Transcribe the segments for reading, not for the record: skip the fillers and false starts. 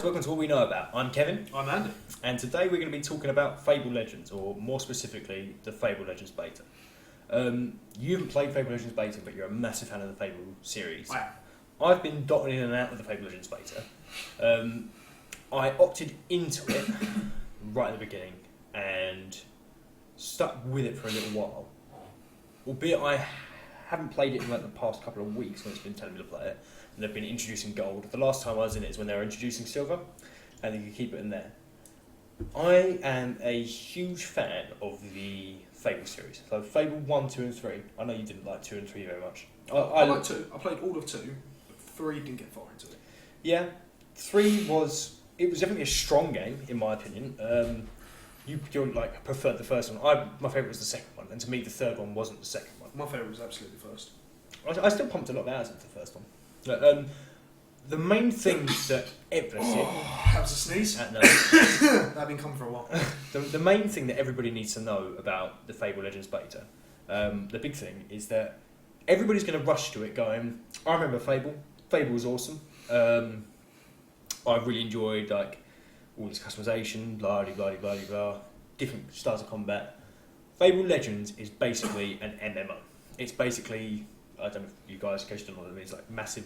Welcome to All We Know About. I'm Kevin. I'm Andy. And today we're going to be talking about Fable Legends, or more specifically, the Fable Legends beta. You haven't played Fable Legends beta, but you're a massive fan of the Fable series. I am. I've been dotting in and out of the Fable Legends beta. I opted into it right at the beginning and stuck with it for a little while. Albeit I haven't played it in like the past couple of weeks when it's been telling me to play it. And they've been introducing gold. The last time I was in it is when they were introducing silver, and you can keep it in there. I am a huge fan of the Fable series. So Fable 1, 2 and 3. I know you didn't like 2 and 3 very much. I like 2. I played all of 2, but 3 didn't get far into it. Yeah, 3 was definitely a strong game in my opinion. You like preferred the first one. My favourite was the second one, and to me the third one wasn't the second one. My favourite was absolutely the first. I still pumped a lot of hours into the first one. The main thing that that was a sneeze. no. That didn't come for a while. The main thing that everybody needs to know about the Fable Legends beta, the big thing is that everybody's going to rush to it going, I remember Fable. Fable was awesome. I really enjoyed like all this customization, blah blah blah blah blah, different styles of combat. Fable Legends is basically an MMO. It's basically, I don't know if you guys, in case you don't know what it means, like massive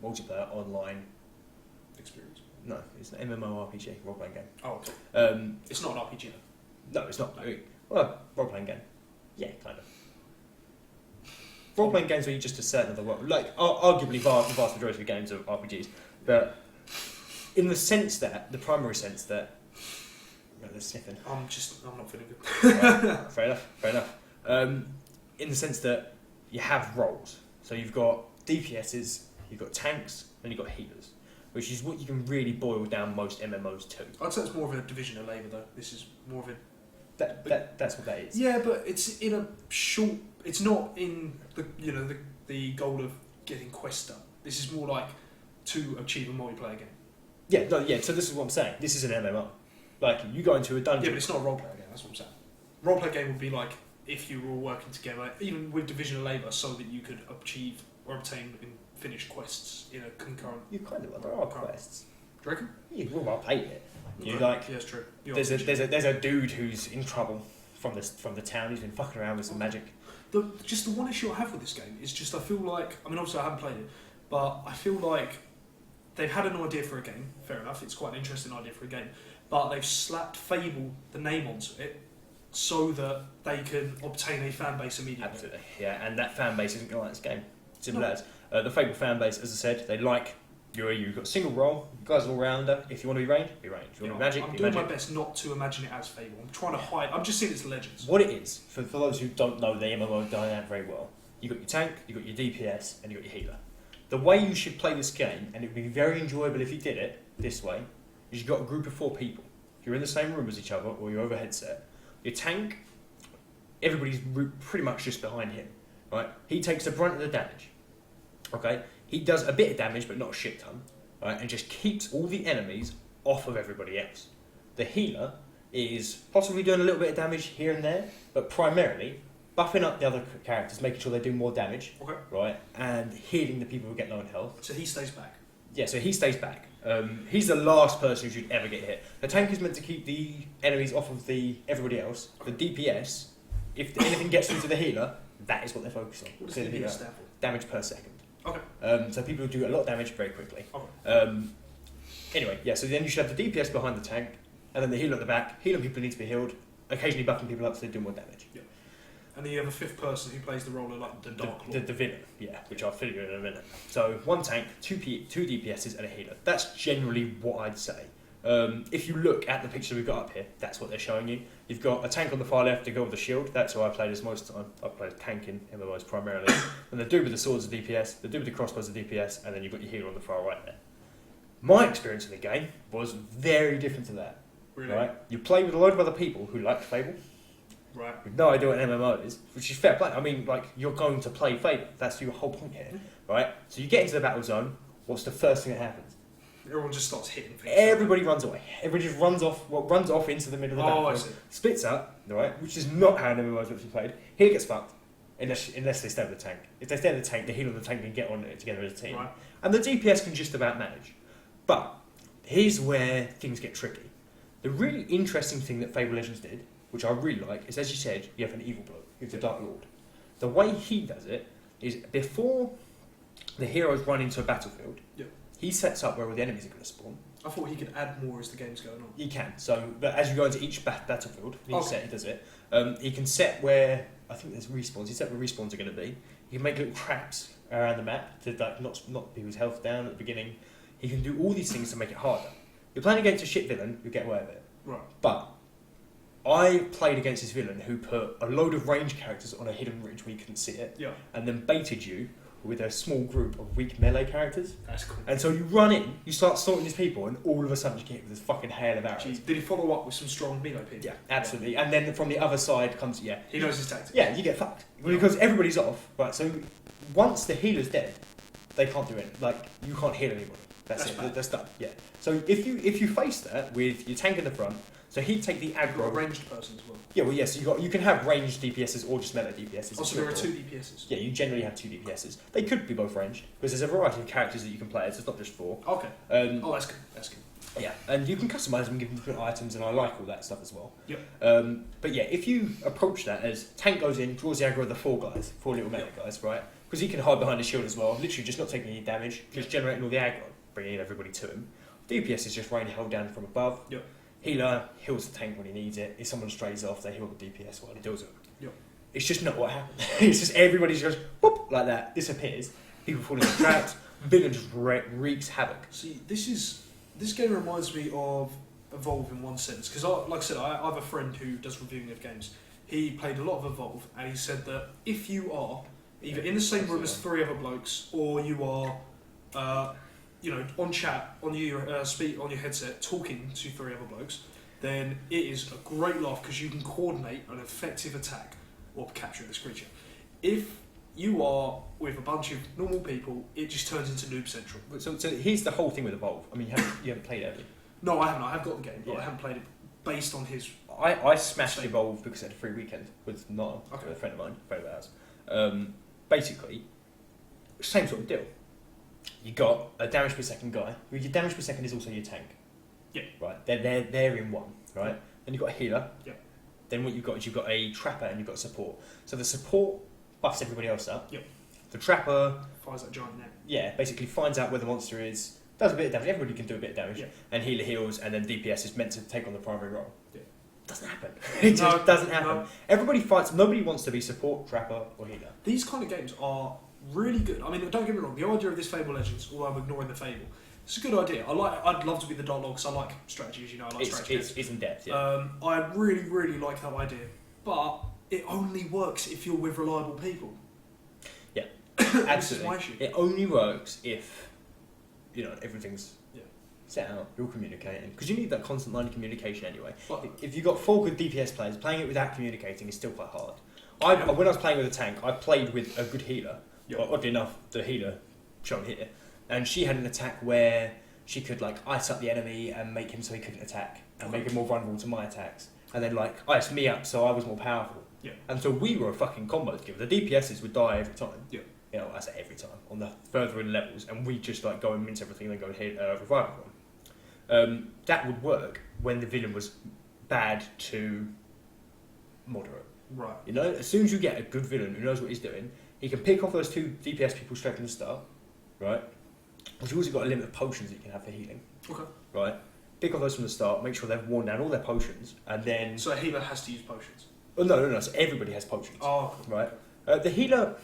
multiplayer online Experience. No, it's an MMORPG, role-playing game. Oh, okay. It's not an RPG though. No, it's not. Well, role-playing game. Yeah, kind of. Role-playing games where you just a certain other world. Like, arguably, the vast majority of games are RPGs. But in the sense that, the primary sense that... No, they're sniffing. I'm not feeling good. Right, fair enough. In the sense that you have roles. So you've got DPSs, you've got tanks, and you've got healers. Which is what you can really boil down most MMOs to. I'd say it's more of a division of labour though. This is more of a... That's what that is. Yeah, but it's in a short... It's not in the goal of getting quests done. This is more like to achieve a multiplayer game. Yeah, so this is what I'm saying. This is an MMO. Like, you go into a dungeon... Yeah, but it's not a role-player game, that's what I'm saying. Roleplay game would be like if you were all working together, even with division of labour, so that you could achieve or obtain and finish quests in a concurrent... You kind of... There are quests. Do you reckon? You've well played it. You Okay. like... Yeah, that's true. There's a dude who's in trouble from the town. He's been fucking around with some magic. Just the one issue I have with this game is just I feel like... I mean, obviously I haven't played it, but I feel like they've had an idea for a game. Fair enough, it's quite an interesting idea for a game. But they've slapped Fable, the name, onto it, so that they can obtain a fan base immediately. Absolutely, yeah. And that fan base isn't going to like this game. Simple as. The Fable fan base, as I said, they like... You've got a single role, you guys are all rounder. If you want to be ranged, be ranged. If you want to be magic, I'm be doing magic. my best not to imagine it as Fable. I'm trying to hide... I'm just seeing it's Legends. What it is, for those who don't know the MMO dynamic very well, you've got your tank, you've got your DPS, and you've got your healer. The way you should play this game, and it would be very enjoyable if you did it this way, is you've got a group of 4 people. You're in the same room as each other, or you're over a headset. Your tank, everybody's pretty much just behind him, right? He takes the brunt of the damage, okay? He does a bit of damage, but not a shit ton, right? And just keeps all the enemies off of everybody else. The healer is possibly doing a little bit of damage here and there, but primarily buffing up the other characters, making sure they do more damage, Okay. right? And healing the people who get low in health. So he stays back. Yeah, so he stays back. He's the last person who should ever get hit. The tank is meant to keep the enemies off of everybody else. The DPS, if anything gets into the healer, that is what they're focused on. What does DPS stand for? Damage per second. Okay. So people who do a lot of damage very quickly. Okay. Anyway, yeah, so then you should have the DPS behind the tank, and then the healer at the back. Healing people who need to be healed, occasionally buffing people up so they do more damage. Yeah. And then you have a 5th person who plays the role of like the Dark Lord. The villain, yeah, which I'll figure in a minute. So 1 tank, 2 DPSs and a healer. That's generally what I'd say. If you look at the picture we've got up here, that's what they're showing you. You've got a tank on the far left to go with the shield. That's who I played as most of the time. I played tank in MMOs primarily. And the dude with the swords is DPS, the dude with the crossbows is DPS, and then you've got your healer on the far right there. My experience in the game was very different to that. Really? Right? You play with a load of other people who like Fable. Right. With no idea what an MMO is, which is fair play. I mean, like, you're going to play Fable. That's your whole point here, right? So you get into the battle zone. What's the first thing that happens? Everyone just starts hitting things. Everybody runs away. Everybody just runs off into the middle of the battle. I see. Splits up, right? Which is not how an MMO is meant to be played. Healer gets fucked, unless they stay with the tank. If they stay with the tank, the healer and the tank can get on it together as a team. Right. And the DPS can just about manage. But here's where things get tricky. The really interesting thing that Fable Legends did, which I really like, is, as you said, you have an evil bloke, you have the Dark Lord. The way he does it is before the heroes run into a battlefield, he sets up where all the enemies are going to spawn. I thought he could add more as the game's going on. He can. So, but as you go into each battlefield, he does it. He can set where, I think there's respawns. He set where respawns are going to be. He can make little traps around the map to like knock people's health down at the beginning. He can do all these things to make it harder. You're playing against a shit villain, you get away with it. Right. But I played against this villain who put a load of range characters on a hidden ridge where you couldn't see it, and then baited you with a small group of weak melee characters. That's cool. And so you run in, you start sorting these people, and all of a sudden you get hit with this fucking hail of arrows. Jeez. Did he follow up with some strong melee people? Yeah, absolutely. And then from the other side comes, He knows his tactics. Yeah, you get fucked. Because everybody's off. Right, so once the healer's dead, they can't do it. Like, you can't heal anybody. That's it. Bad. That's done. Yeah. So if you face that with your tank in the front, so he'd take the aggro. You've got a ranged person as well. Yeah, well, yes. You can have ranged DPSs or just melee DPSs. Oh, so there are 2 DPSs. Yeah, you generally have 2 DPSs. They could be both ranged because there's a variety of characters that you can play as. It's not just 4. Okay. That's good. That's good. Yeah, and you can customise them, give them different items, and I like all that stuff as well. Yep. But yeah, if you approach that as tank goes in, draws the aggro of the 4 guys, 4 little melee guys, right? Because he can hide behind a shield as well, literally just not taking any damage, just generating all the aggro, bringing everybody to him. DPS is just raining hell down from above. Yep. Healer heals the tank when he needs it. If someone strays off, they heal the DPS while he deals with it. Yep. It's just not what happens. It's just everybody just goes, whoop, like that, disappears. People fall into traps, villain just wreaks havoc. See, this game reminds me of Evolve in one sense, because like I said, I have a friend who does reviewing of games. He played a lot of Evolve, and he said that if you are either in the same room as 3 other blokes, or you are, on chat on your on your headset talking to 3 other blokes, then it is a great laugh because you can coordinate an effective attack or capture this creature. If you are with a bunch of normal people, it just turns into Noob Central. So here's the whole thing with Evolve. I mean, you haven't played it, have you? No, I haven't. I have got the game, but I haven't played it based on his... I smashed Evolve because I had a free weekend with a friend of mine, a friend of ours. Basically, same sort of deal. You got a damage per second guy. Your damage per second is also your tank. Yeah. Right. They're in one. Right. Then you've got a healer. Yeah. Then what you've got is you've got a trapper and you've got support. So the support buffs everybody else up. Yep. The trapper fires that giant net. Yeah, basically finds out where the monster is, does a bit of damage. Everybody can do a bit of damage. Yeah. And healer heals, and then DPS is meant to take on the primary role. Yeah. Doesn't happen. It just doesn't happen. No. Everybody fights. Nobody wants to be support, trapper, or healer. These kind of games are really good. I mean, don't get me wrong. The idea of this Fable Legends, although I'm ignoring the Fable, it's a good idea. I'd love to be the Dark Lord because I like strategies. I like strategies. It's in depth. Yeah. I really, really like that idea, but it only works if you're with reliable people. Yeah, absolutely. This is my issue. It only works if everything's set out, you're communicating, because you need that constant line of communication anyway. But if you've got 4 good DPS players, playing it without communicating is still quite hard. When I was playing with a tank, I played with a good healer. Well, oddly enough, the healer shown here, and she had an attack where she could ice up the enemy and make him so he couldn't attack, and make him more vulnerable to my attacks, and then ice me up so I was more powerful. Yeah. And so we were a fucking combo together. The DPSs would die every time. Yeah. I say every time on the further in levels, and we just go and mince everything and then go and hit revive everyone. That would work when the villain was bad to moderate. Right. As soon as you get a good villain who knows what he's doing, he can pick off those 2 DPS people straight from the start, right? But you've also got a limit of potions that you can have for healing. Okay. Right? Pick off those from the start, make sure they've worn down all their potions, and then... So a healer has to use potions? Oh, no. So everybody has potions. Oh, cool. Right? The healer...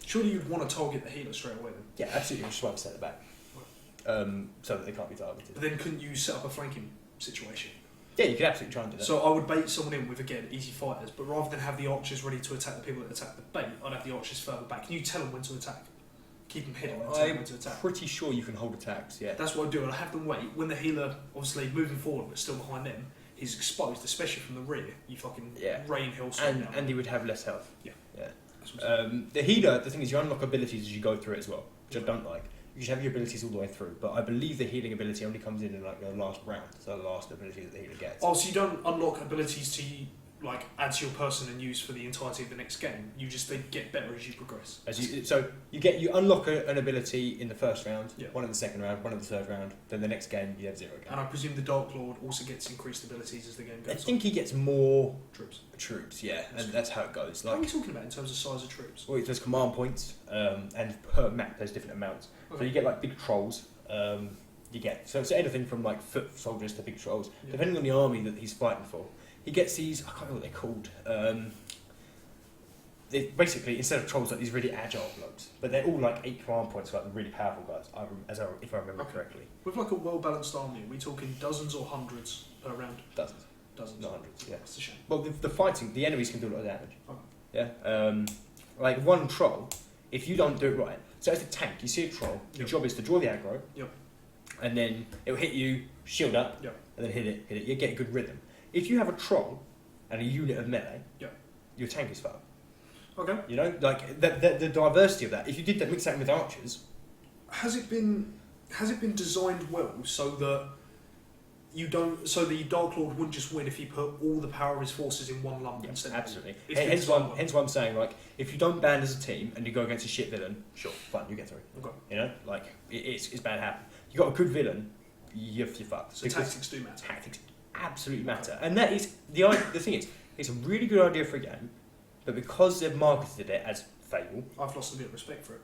Surely you'd want to target the healer straight away then? Yeah, absolutely. Which is why we set it back. So that they can't be targeted. But then couldn't you set up a flanking situation? Yeah, you could absolutely try and do that. So I would bait someone in with, again, easy fighters, but rather than have the archers ready to attack the people that attack the bait, I'd have the archers further back. Can you tell them when to attack? Keep them hidden and tell them when to attack? I'm pretty sure you can hold attacks, yeah. That's what I do. I'd have them wait. When the healer, obviously, moving forward, but still behind them, he's exposed, especially from the rear. You fucking rain hill down. And he would have less health. Yeah. The healer, the thing is, you unlock abilities as you go through it as well, which I don't like. You should have your abilities all the way through, but I believe the healing ability only comes in the last round, so the last ability that the healer gets. Oh, so you don't unlock abilities like add to your person and use for the entirety of the next game. They get better as you progress. So you unlock an ability in the first round, Yeah. one in the second round, one in the third round. Then the next game you have 0 again. And I presume the Dark Lord also gets increased abilities as the game goes I think he gets more troops. Troops, yeah, and that's how it goes. What are we Like, talking about in terms of size of troops? well, there's command points, and per map there's different amounts. So you get like big trolls. You get so anything from like foot soldiers to big trolls, Yeah. depending on the army that he's fighting for. He gets these. I can't remember what they're called. They basically, instead of trolls, like these really agile blokes, but they're all like 8 command points, like the really powerful guys. If I remember correctly, With like a well-balanced army, are we talking dozens or hundreds per round? dozens, Dozens. not hundreds. Yeah. That's a shame. Well, the fighting, the enemies can do a lot of damage. Okay. Yeah. Like one troll, if you don't do it right. So as a tank, you see a troll. Your Yep. job is to draw the aggro. Yep. And then it'll hit you, shield up. Yep. And then hit it. You get a good rhythm. If you have a troll and a unit of melee, Yep. your tank is fucked. Okay. You know, like the diversity of that. If you did that, mix that with archers. Has it been designed well so that the Dark Lord wouldn't just win if he put all the power of his forces in one lump instead? Absolutely. It's been Hence designed well. why I'm saying, like, if you don't band as a team and you go against a shit villain, sure, fine, you get through. Okay. You know, like it's bound to happen. You got a good villain, you're fucked. So tactics do matter. Tactics absolutely matter, and that is the thing is, it's a really good idea for a game, but because they've marketed it as Fable, I've lost a bit of respect for it.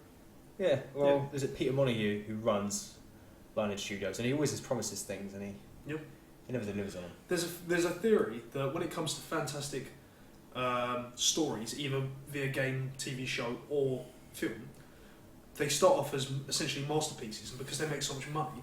yeah. Well, there's a Peter Montague who runs Lineage Studios, and he always promises things, and he never delivers on them. There's a theory that when it comes to fantastic stories, either via game, TV show, or film, they start off as essentially masterpieces, and because they make so much money,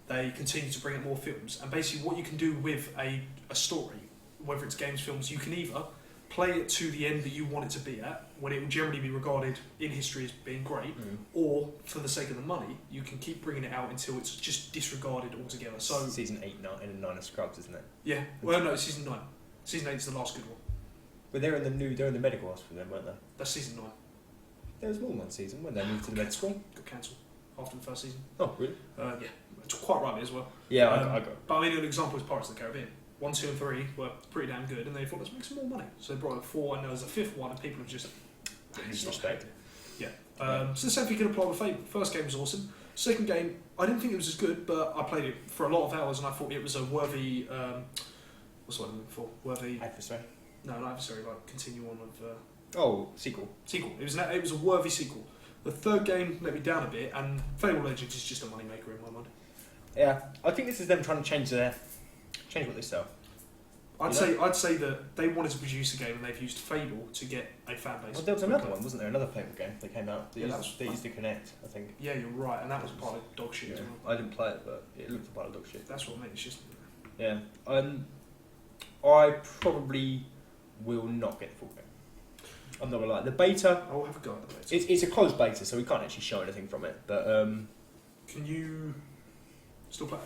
they continue to bring out more films. And basically, what you can do with a story, whether it's games, films, you can either play it to the end that you want it to be at, when it will generally be regarded in history as being great, or for the sake of the money, you can keep bringing it out until it's just disregarded altogether. So season 8, 9, and 9 of Scrubs, isn't it? yeah, well no, it's season 9. Season 8 is the last good one. But they're in the medical hospital then, weren't they? That's season 9. There was more than one season when they moved to the med school. Got cancelled after the first season. Oh, really? Yeah, it's quite rightly as well. Yeah, I got. But I mean, an example is Pirates of the Caribbean. 1, 2, and 3 were pretty damn good, and they thought, let's make some more money. So they brought out 4, and there was a 5th one, and people have just Disrespect. Yeah. So the same thing can apply with Fable. First game was awesome. Second game, I didn't think it was as good, but I played it for a lot of hours, and I thought it was a worthy. What's the word I'm looking for? Worthy. Adversary. No, not adversary. Like continue on with. Sequel. Sequel. It was a worthy sequel. The third game let me down a bit, and Fable Legends is just a moneymaker in my mind. Yeah, I think this is them trying to change what they sell. I'd say that they wanted to produce a game and they've used Fable to get a fan base. Well, there was another one, wasn't there? Another Fable game that came out. They used to connect, I think. Yeah, you're right, and that was part of dog shit as well. I didn't play it, but it looked a part of dog shit. That's what I mean. It's just Yeah. I probably will not get the full game. I'm not gonna lie. The beta. I'll have a go at the beta. It's a closed beta, so we can't actually show anything from it. But can you still play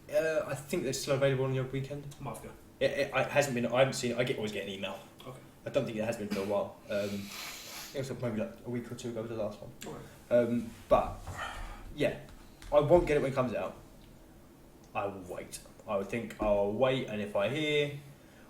it? I think they're still available on your weekend. I might have to go. It hasn't been. I haven't seen it. Always get an email. Okay. I don't think it has been for a while. It was maybe like a week or two ago was the last one. Alright. But yeah, I won't get it when it comes out. I will wait. I would think I'll wait, and if I hear,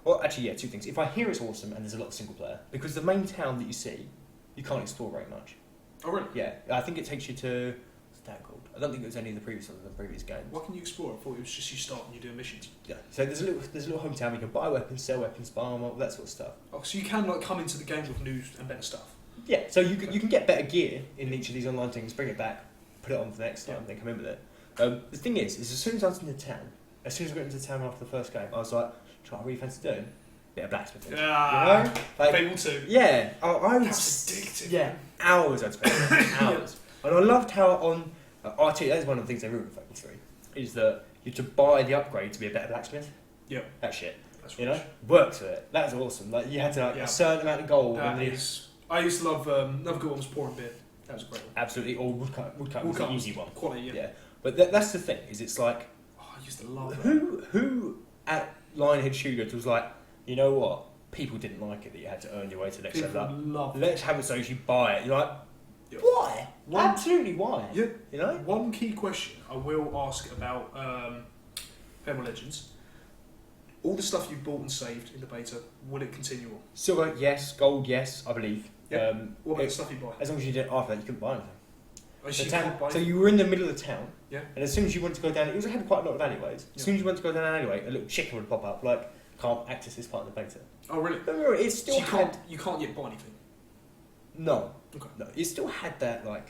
well, actually, yeah, two things. If I hear it's awesome and there's a lot of single player, because the main town that you see, you can't explore very much. Oh really? Yeah, I think it takes you to. What's that called? I don't think it was any of the previous games. What can you explore? I thought it was just you start and you do missions. Yeah. So there's a little hometown where you can buy weapons, sell weapons, buy armor, all that sort of stuff. Oh, so you can like come into the game with new and better stuff. Yeah. So you can get better gear in each of these online things, bring it back, put it on for the next time, then come in with it. The thing is as soon as I was in the town, as soon as I got into the town after the first game, I was like, try what you fancy doing? Bit of blacksmithing. Ah, you know? Like, Fable 2. Yeah. I was That's addictive. Yeah. Hours I'd spend. Hours. And I loved how on RT, that's one of the things they ruined with Fable 3, is that you had to buy the upgrade to be a better blacksmith. Yeah. That shit. That's you know? Work to it. That was awesome. Like you had to a certain amount of gold. I used to love another good one was pouring beer. That was a great one. Absolutely. Or woodcut was an easy one. Quality, yeah. But that's the thing, is it's like I used to love that. Who at Lionhead Studios was like, you know what? People didn't like it that you had to earn your way to the next level. Let's have it so you buy it. You're like, why? Absolutely why? Yeah. You know? One key question I will ask about Fable Legends. All the stuff you bought and saved in the beta, will it continue on? Silver, yes. Gold, yes. I believe. Yeah. What about the stuff you buy? As long as you did after that, you couldn't buy anything. Oh, so you can't buy. So you were in the middle of the town, Yeah. and as soon as you went to go down, it had quite a lot of alleyways. As soon as you went to go down an alleyway, a little chicken would pop up like, can't access this part of the beta. Oh really? Don't worry, it still So you can't yet buy anything. No. Okay. No, it still had that like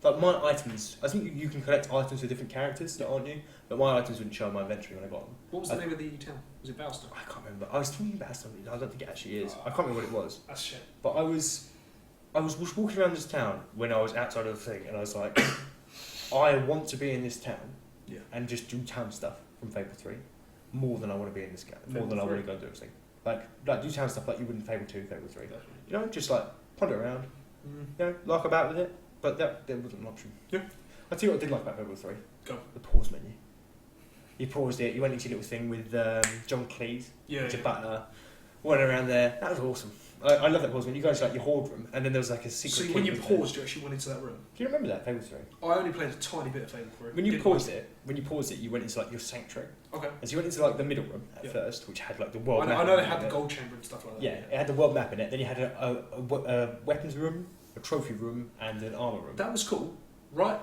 my items. I think you can collect items for different characters that aren't you, but my items wouldn't show in my inventory when I got them. What was the name of the town? Was it Balston? I can't remember. I was thinking about something. I don't think it actually is. I can't remember what it was. That's shit. But I was walking around this town when I was outside of the thing, and I was like, I want to be in this town, and just do town stuff from Fable 3, more than I want to be in this game, more than I want to go and do everything. Like do town stuff like you would in Fable 2, Fable 3. Definitely. You know, just like ponder around, you know, lark about with it. But that wasn't an option. Yeah. I'll tell you what I did like about Fable 3. Go. The pause menu. You paused it, you went into your little thing with John Cleese, to Butler, went around there. That was awesome. I love that pause menu. You guys like your horde room, and then there was like a secret. So when you paused, you actually went into that room. Do you remember that Fable 3? I only played a tiny bit of Fable 3. When you paused it, you went into like your sanctuary. Okay. And so you went into like the middle room at first, which had like the world map. I know they had the gold chamber and stuff like that. Yeah, it had the world map in it. Then you had a weapons room, a trophy room, and an armor room. That was cool. Right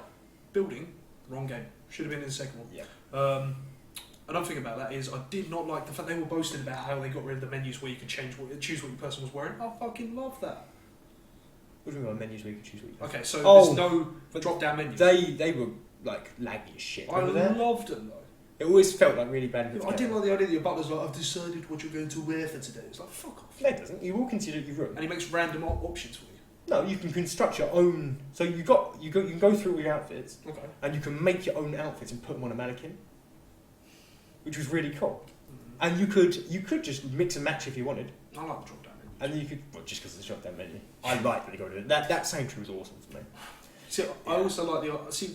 building, wrong game. Should have been in the second one. Yeah. Another thing about that is I did not like the fact they were boasting about how they got rid of the menus where you could choose what your person was wearing. I fucking love that. What do you mean by menus where you can choose what you Okay, so there's no drop down menus. They were like laggy as shit. I loved them though. It always felt like really bad. I didn't like the idea that your butler's like, I've decided what you're going to wear for today. It's like, fuck off. No, it doesn't. You walk into your room And he makes random options for you. No, you can construct your own. So you can go through all your outfits, okay, and you can make your own outfits and put them on a mannequin, which was really cool. And you could just mix and match if you wanted. I like the drop down menu. And then you could, well, just because of the drop down menu, I like that they got rid of it. That sanctuary was awesome for me. See, I also like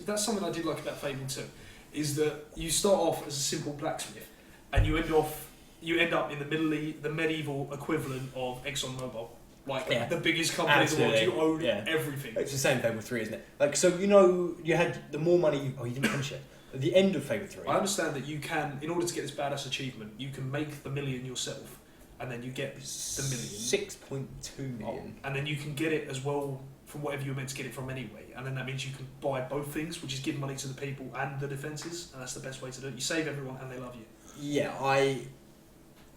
that's something I did like about Fable 2, is that you start off as a simple blacksmith, and you end up in the medieval equivalent of ExxonMobil. Like the biggest company in the world, you own everything. It's the same Fable 3, isn't it? Like, so you had the more money. You didn't finish it. At the end of Fable 3, I understand that you can, in order to get this badass achievement, you can make the million yourself, and then you get the million. 6.2 million. And then you can get it as well from whatever you were meant to get it from anyway. And then that means you can buy both things, which is give money to the people and the defences, and that's the best way to do it. You save everyone and they love you. Yeah, I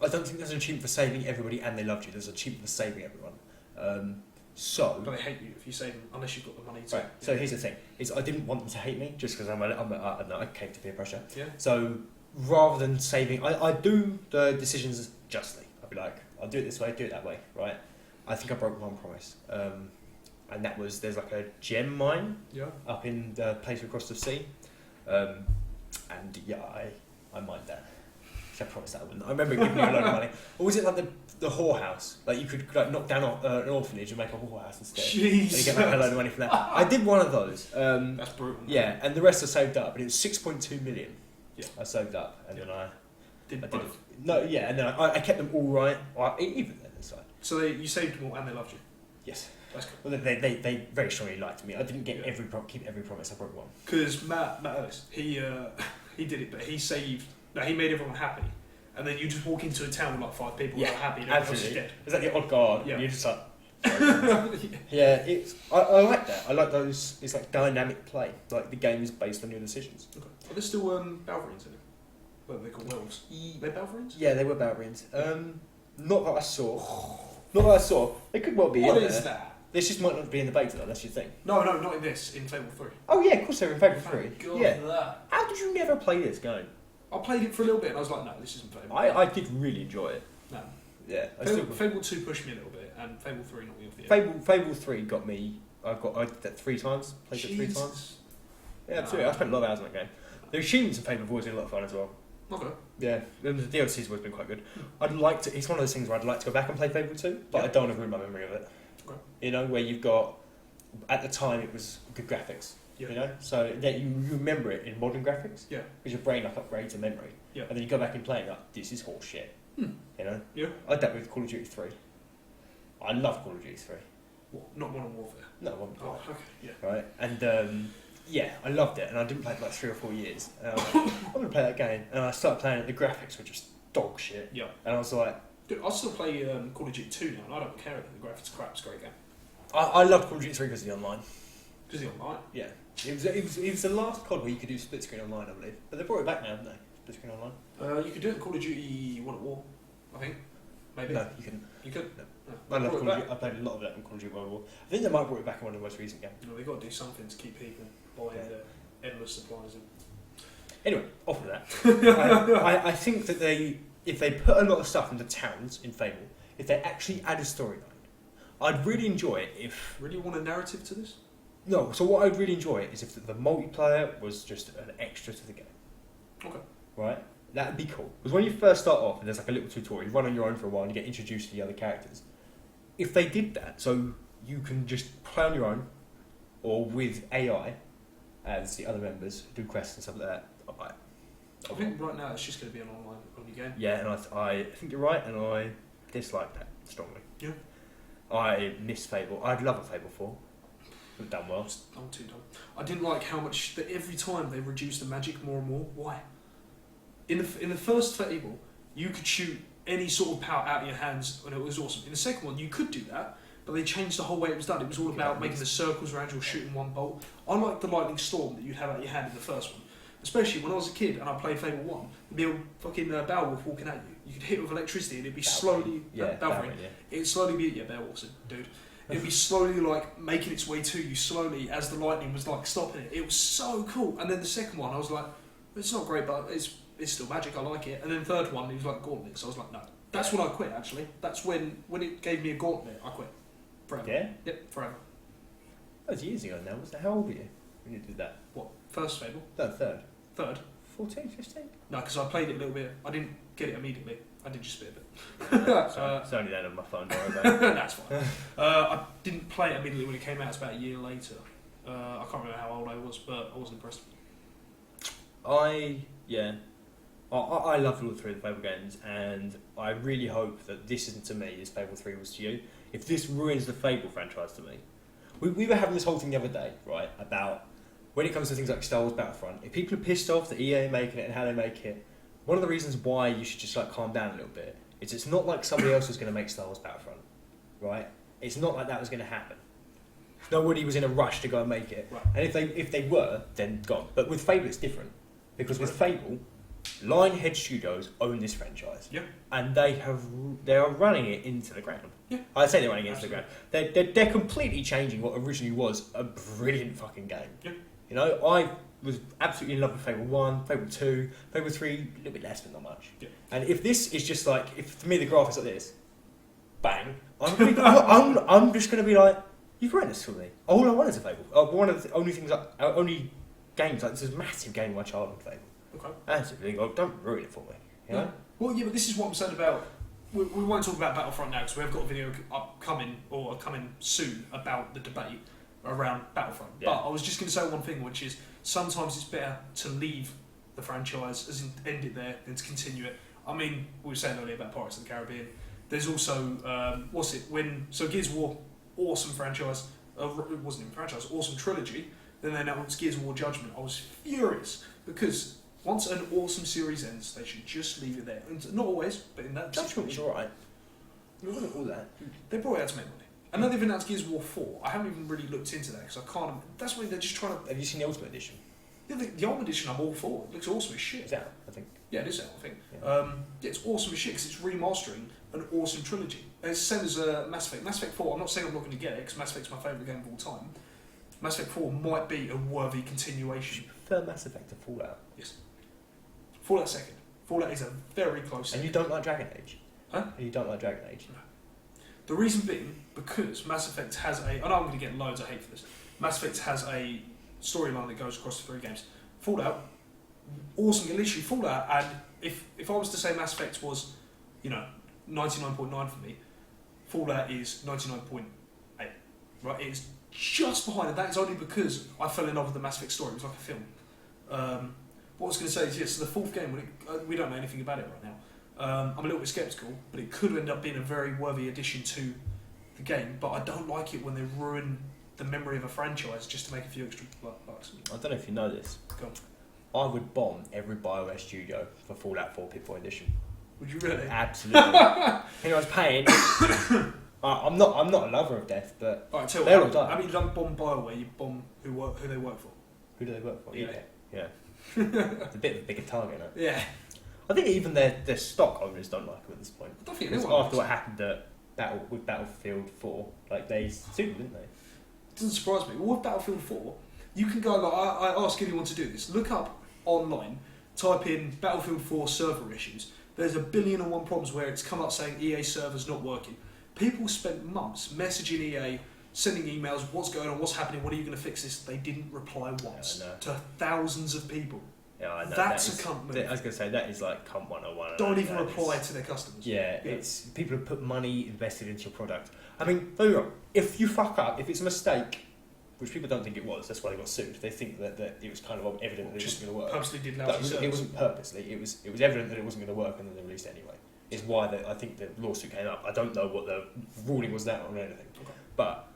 don't think there's an achievement for saving everybody and they loved you. There's an achievement for saving everyone. But they hate you if you save them, unless you've got the money to. Right. So here's the thing: is I didn't want them to hate me just because I came to peer pressure. Yeah. So rather than saving, I do the decisions justly. I'd be like, I'll do it this way, do it that way, right? I think I broke one promise, and that was there's like a gem mine up in the place across the sea, and yeah, I mined that. I promised that I wouldn't. I remember giving you a load of money. Or was it like the whorehouse? Like you could like knock down an orphanage and make a whorehouse instead. Jesus. And you get a load of money from that. I did one of those. That's brutal. Yeah, and the rest I saved up, and it was 6.2 million. Yeah. I saved up, and then I did both. both. No, yeah, and then I kept them all right. Even then, it's like. So you saved them all and they loved you. Yes. That's cool. Well, they very strongly liked me. I didn't get keep every promise. I broke one. Because Matt Ellis, he did it, but he made everyone happy. And then you just walk into a town with like 5 people who are happy and everyone else is dead. It's like the odd guard. Yeah. And you're just like. I like that. I like those. It's like dynamic play. Like the game is based on your decisions. Okay. Are there still Balverines in it? What they're called elves. They're Balverines? Yeah, they were Balverines. Not that I saw. Not that I saw. They could well be in there. What is that? This just might not be in the beta though. That's your thing. No, not in this. In Fable 3. Oh yeah, of course they're in Fable 3. God, yeah. that. How did you never play this game? I played it for a little bit and I was like, no, this isn't Fable. I did really enjoy it. No. Yeah. Fable 2 pushed me a little bit, and Fable 3 not me off the edge. Fable 3 got me. I did that 3 times. Played it 3 times. Yeah, absolutely. I spent a lot of hours on that game. The achievements in Fable have always been a lot of fun as well. Okay. Yeah, the DLC's always been quite good. I'd like to. It's one of those things where I'd like to go back and play Fable 2, but I don't want to ruin my memory of it. Okay. You know, where you've got. At the time, it was good graphics. Yeah. You know, so that you remember it in modern graphics. Yeah. Because your brain like upgrades in memory. Yeah. And then you go back and play it like, this is horse shit. You know? Yeah. I did that with Call of Duty 3. I love Call of Duty 3. What? Not Modern Warfare? No, I wasn't. Oh, okay. Yeah. Right? And yeah, I loved it. And I didn't play it for like 3 or 4 years. And I was like, I'm going to play that game. And I started playing it. The graphics were just dog shit. Yeah. And I was like, Dude, I still play Call of Duty 2 now, and I don't care if the graphics are crap. It's a great game. I loved Call of Duty 3 because of the online. Because the online. Yeah. It was the last COD where you could do split screen online, I believe. But they brought it back now, haven't they? Split screen online. You could do it in Call of Duty World at War, I think. Maybe. No, you couldn't. You could. No. No. I love Call of Duty. I played a lot of that in Call of Duty World War. I think they might have brought it back in one of the most recent games. No, they've got to do something to keep people buying the endless supplies. Anyway, off of that, I think that if they put a lot of stuff into towns in Fable, if they actually add a storyline, I'd really enjoy it if... Really want a narrative to this? No, so what I'd really enjoy is if the multiplayer was just an extra to the game. Okay. Right? That'd be cool. Because when you first start off, and there's like a little tutorial, you run on your own for a while and you get introduced to the other characters. If they did that, so you can just play on your own, or with AI, as the other members do quests and stuff like that, I think right now it's just going to be an online only game. Yeah, and I think you're right, and I dislike that strongly. Yeah. I miss Fable. I'd love a Fable 4. We've done well. I'm too dumb. I didn't like how much that every time they reduced the magic more and more. Why? In the first Fable, you could shoot any sort of power out of your hands, and it was awesome. In the second one, you could do that, but they changed the whole way it was done. It was all about making the circles around you or shooting one bolt. I liked the lightning storm that you'd have out your hand in the first one. Especially when I was a kid and I played Fable 1, there'd be a fucking Beowulf walking at you. You could hit it with electricity and it'd be slowly... Balrog, yeah. It'd slowly be... Yeah, Beowulf's dude. It'd be slowly, like, making its way to you slowly as the lightning was, like, stopping it. It was so cool. And then the second one, I was like, it's not great, but it's still magic, I like it. And then the third one, it was like gauntlet, so I was like, no. That's when I quit, actually. That's when it gave me a gauntlet, I quit. Forever. Yeah? Yep, forever. That was years ago now. How old were you when you did that? What? First Fable? No, third. Third? 14, 15? No, because I played it a little bit. I didn't get it immediately. I did just a bit of it. It's only down on my phone, don't worry about it. That's fine. I didn't play it immediately when it came out. It's about a year later. I can't remember how old I was, but I was impressed. I love all three of the Fable games, and I really hope that this isn't to me as Fable 3 was to you. If this ruins the Fable franchise to me. We were having this whole thing the other day, right, about when it comes to things like Star Wars Battlefront, if people are pissed off that EA are making it and how they make it, one of the reasons why you should just like calm down a little bit is it's not like somebody else was going to make Star Wars Battlefront, right? It's not like that was going to happen. Nobody was in a rush to go and make it, right. And if they were, then gone. But with Fable, it's different because with Fable, Lionhead Studios own this franchise, and they are running it into the ground. Yeah. I'd say they're running it into the ground. They're completely changing what originally was a brilliant fucking game. Yeah. You know, I was absolutely in love with Fable 1, Fable 2, Fable 3, a little bit less, but not much. Yeah. And if this is just like, if to me the graph is like this, bang, I'm just going to be like, you've ruined this for me. All I want is a Fable. One of the only games like this is a massive game in my childhood, Fable. Okay. Absolutely, don't ruin it for me. You know? Well, yeah, but this is what I'm saying about. We won't talk about Battlefront now because we have got a video coming soon about the debate around Battlefront. Yeah. But I was just going to say one thing, which is sometimes it's better to leave the franchise, as in end it there, than to continue it. I mean, we were saying earlier about Pirates of the Caribbean. There's also Gears of War, awesome franchise. It wasn't even a franchise, awesome trilogy. Then they announced Gears of War Judgment. I was furious because once an awesome series ends, they should just leave it there. And not always, but in that Judgment was alright. You wasn't all that. They brought it out to make money. I know they've announced Gears of War 4. I haven't even really looked into that because I can't. That's why they're just trying to. Have you seen the Ultimate Edition? Yeah, the Ultimate Edition I'm all for. It looks awesome as shit. It's out, I think. Yeah, it is out, I think. Yeah. It's awesome as shit because it's remastering an awesome trilogy. And it's the same as Mass Effect. Mass Effect 4, I'm not saying I'm not going to get it because Mass Effect's my favourite game of all time. Mass Effect 4 might be a worthy continuation. You prefer Mass Effect to Fallout? Yes. Fallout second. Fallout is a very close second. And you don't like Dragon Age? Huh? And you don't like Dragon Age? No. The reason being, because Mass Effect has a... I know I'm going to get loads of hate for this. Mass Effect has a storyline that goes across the three games. Fallout, awesome. Literally, Fallout, and if I was to say Mass Effect was, 99.9 for me, Fallout is 99.8. Right? It's just behind it. That is only because I fell in love with the Mass Effect story. It was like a film. What I was going to say is, so the fourth game, we don't know anything about it right now. I'm a little bit sceptical, but it could end up being a very worthy addition to the game. But I don't like it when they ruin the memory of a franchise just to make a few extra bucks. I don't know if you know this. Go on. I would bomb every BioWare studio for Fallout 4 Pitfall Edition. Would you really? Absolutely. Anyone's paying. I'm not a lover of death, but Alright, tell they'll you all what, die. I mean, you don't bomb Bioware, you bomb who they work for. Who do they work for? EA. Yeah. It's a bit of a bigger target, isn't it? Yeah. I think even their stock owners don't like them at this point. I don't think Because anyone after likes what happened at with Battlefield 4, like they sued them, didn't they? It doesn't surprise me. Well, with Battlefield 4, you can go, like, I ask anyone to do this, look up online, type in Battlefield 4 server issues. There's 1,000,000,001 problems where it's come up saying EA server's not working. People spent months messaging EA, sending emails, what's going on, what's happening, when are you going to fix this? They didn't reply once to thousands of people. Yeah, I know. That's a cunt move. I was going to say, that is like cunt 101. Don't even reply to their customers. Yeah, it's people have put money invested into your product. I mean, don't get me wrong, if you fuck up, if it's a mistake, which people don't think it was, that's why they got sued. They think that it was kind of evident that it wasn't going to work. Purposely did No, lousy it service. wasn't purposely. It was evident that it wasn't going to work, and then they released it anyway. Is why I think the lawsuit came up. I don't know what the ruling was that or anything, but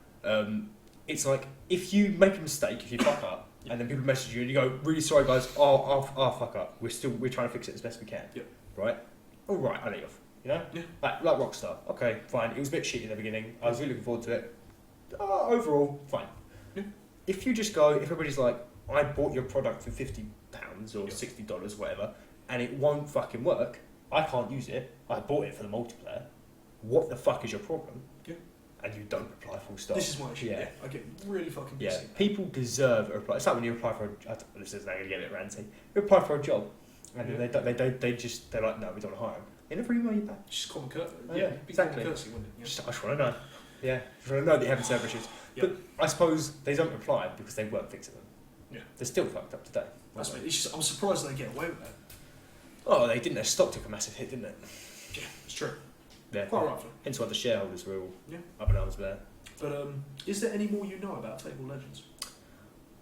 it's like if you make a mistake, if you fuck up, and then people message you and you go, "Really sorry, guys. Oh, fuck up. We're trying to fix it as best we can." Yep. Right. All right. I'll let you off. You know. Yeah. Like Rockstar. Okay, fine. It was a bit shitty in the beginning. I was really looking forward to it. Overall, fine. Yeah. If you just go, if everybody's like, I bought your product for £50 or Yep. $60, whatever, and it won't fucking work, I can't use it, I bought it for the multiplayer, what the fuck is your problem? Yeah. And you don't reply full stop. This is my issue. Yeah. I get really fucking Yeah, pissy. people deserve a reply. It's like when you apply for this is now going to get a bit ranty. You apply for a job, and Yeah. they're like, no, we don't hire them. They never email you back. Just common courtesy. Oh, Yeah, yeah, big exactly. common courtesy, wouldn't it? Yeah. I just want to know. Yeah, just want to know that you haven't server issues. Yeah. But I suppose they don't reply because they weren't fixing them. Yeah. They're still fucked up today. That's me. It's just, I'm surprised they get away with that. Oh, they didn't. Their stock took a massive hit, didn't it? Yeah, it's true. Yeah. Quite right for them. Hence why the shareholders were all Yeah. up in arms there. But is there any more you know about Fable Legends?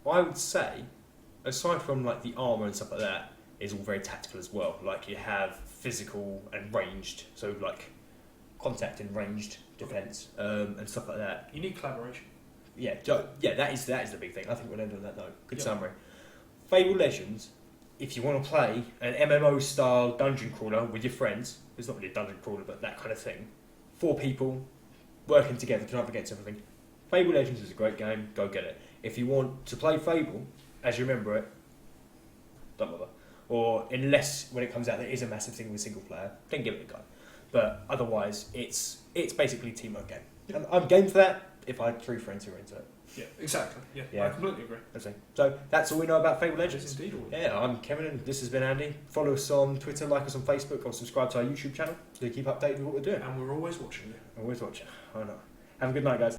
I would say, aside from like the armor and stuff like that, is all very tactical as well. Like you have physical and ranged, so like contact and ranged defense and stuff like that. You need collaboration. Yeah, that is the big thing. I think we'll end on that note. Good Yep. summary. Fable Legends, if you want to play an MMO style dungeon crawler with your friends, it's not really a dungeon crawler, but that kind of thing. 4 people working together to up against everything. Fable Legends is a great game. Go get it. If you want to play Fable as you remember it, don't bother. Or unless when it comes out there is a massive thing with single player, then give it a go. But otherwise, it's basically a teamwork game. Yeah. I'm game for that if I had 3 friends who are into it. Yeah, exactly. Yeah, Yeah. I completely agree. So that's all we know about Fable Yes, Legends. indeed. Yeah, I'm Kevin and this has been Andy. Follow us on Twitter, like us on Facebook, or subscribe to our YouTube channel so you keep updated with what we're doing. And we're always watching you. Always watching. I know. Have a good night, guys.